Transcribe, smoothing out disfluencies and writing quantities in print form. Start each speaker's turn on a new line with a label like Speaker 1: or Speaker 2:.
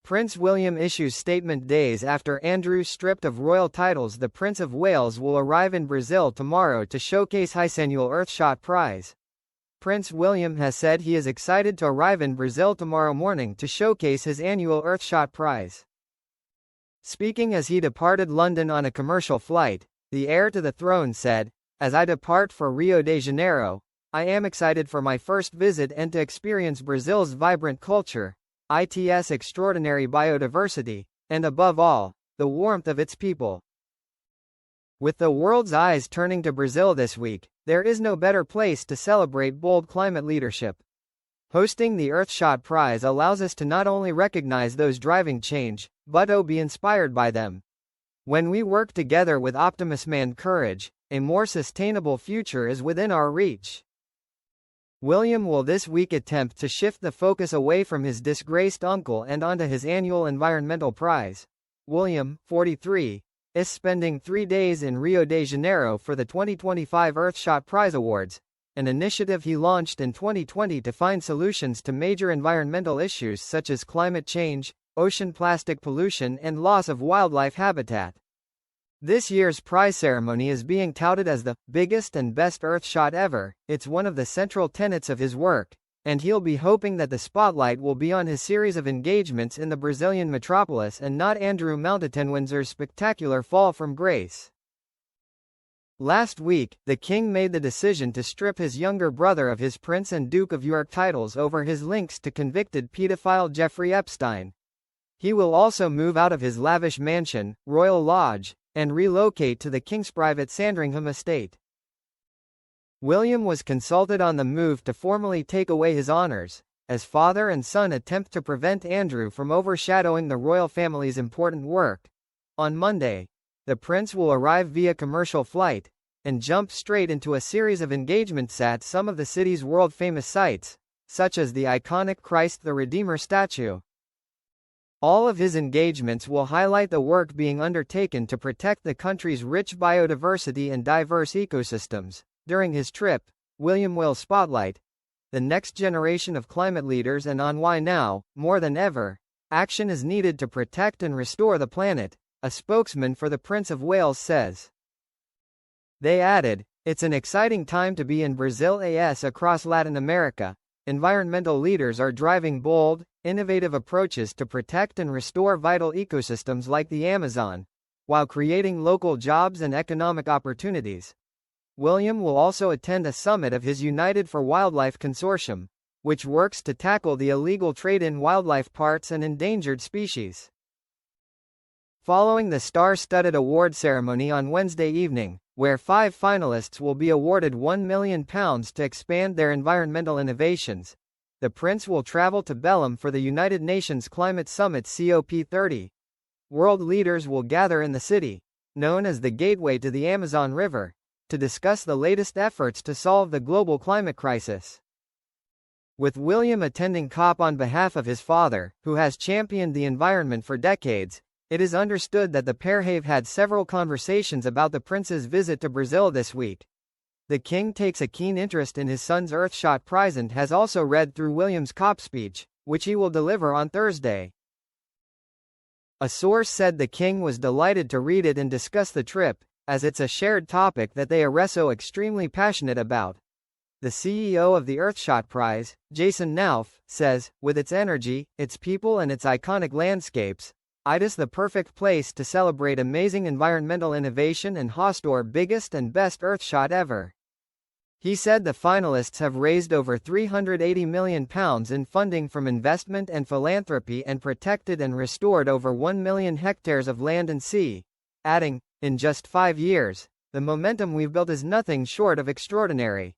Speaker 1: Prince William issues statement days after Andrew stripped of royal titles. The Prince of Wales will arrive in Brazil tomorrow to showcase his annual Earthshot Prize. Prince William has said he is excited to arrive in Brazil tomorrow morning to showcase his annual Earthshot Prize. Speaking as he departed London on a commercial flight, the heir to the throne said, "As I depart for Rio de Janeiro, I am excited for my first visit and to experience Brazil's vibrant culture, its extraordinary biodiversity, and above all, the warmth of its people." With the world's eyes turning to Brazil this week, there is no better place to celebrate bold climate leadership. Hosting the Earthshot Prize allows us to not only recognize those driving change, but to be inspired by them. When we work together with optimism and courage, a more sustainable future is within our reach. William will this week attempt to shift the focus away from his disgraced uncle and onto his annual environmental prize. William, 43, is spending 3 days in Rio de Janeiro for the 2025 Earthshot Prize Awards, an initiative he launched in 2020 to find solutions to major environmental issues such as climate change, ocean plastic pollution, and loss of wildlife habitat. This year's prize ceremony is being touted as the biggest and best Earthshot ever. It's one of the central tenets of his work, and he'll be hoping that the spotlight will be on his series of engagements in the Brazilian metropolis and not Andrew Mountainwindsor's spectacular fall from grace. Last week, the king made the decision to strip his younger brother of his Prince and Duke of York titles over his links to convicted pedophile Jeffrey Epstein. He will also move out of his lavish mansion, Royal Lodge, and relocate to the king's private Sandringham estate. William was consulted on the move to formally take away his honors, as father and son attempt to prevent Andrew from overshadowing the royal family's important work. On Monday, the prince will arrive via commercial flight, and jump straight into a series of engagements at some of the city's world-famous sites, such as the iconic Christ the Redeemer statue. All of his engagements will highlight the work being undertaken to protect the country's rich biodiversity and diverse ecosystems. During his trip, William will spotlight the next generation of climate leaders and on why now, more than ever, action is needed to protect and restore the planet, a spokesman for the Prince of Wales says. They added, "It's an exciting time to be in Brazil as across Latin America. Environmental leaders are driving bold, innovative approaches to protect and restore vital ecosystems like the Amazon, while creating local jobs and economic opportunities." William will also attend a summit of his United for Wildlife consortium, which works to tackle the illegal trade in wildlife parts and endangered species. Following the star-studded award ceremony on Wednesday evening, where 5 finalists will be awarded £1 million to expand their environmental innovations, the prince will travel to Belém for the United Nations Climate Summit COP30. World leaders will gather in the city, known as the gateway to the Amazon River, to discuss the latest efforts to solve the global climate crisis. With William attending COP on behalf of his father, who has championed the environment for decades, it is understood that the pair have had several conversations about the prince's visit to Brazil this week. The king takes a keen interest in his son's Earthshot Prize and has also read through William's COP speech, which he will deliver on Thursday. A source said the king was delighted to read it and discuss the trip, as it's a shared topic that they are so extremely passionate about. The CEO of the Earthshot Prize, Jason Nauf, says, "With its energy, its people and its iconic landscapes, it is the perfect place to celebrate amazing environmental innovation and host our biggest and best Earthshot ever." He said the finalists have raised over £380 million in funding from investment and philanthropy and protected and restored over 1 million hectares of land and sea, adding, "In just 5 years, the momentum we've built is nothing short of extraordinary."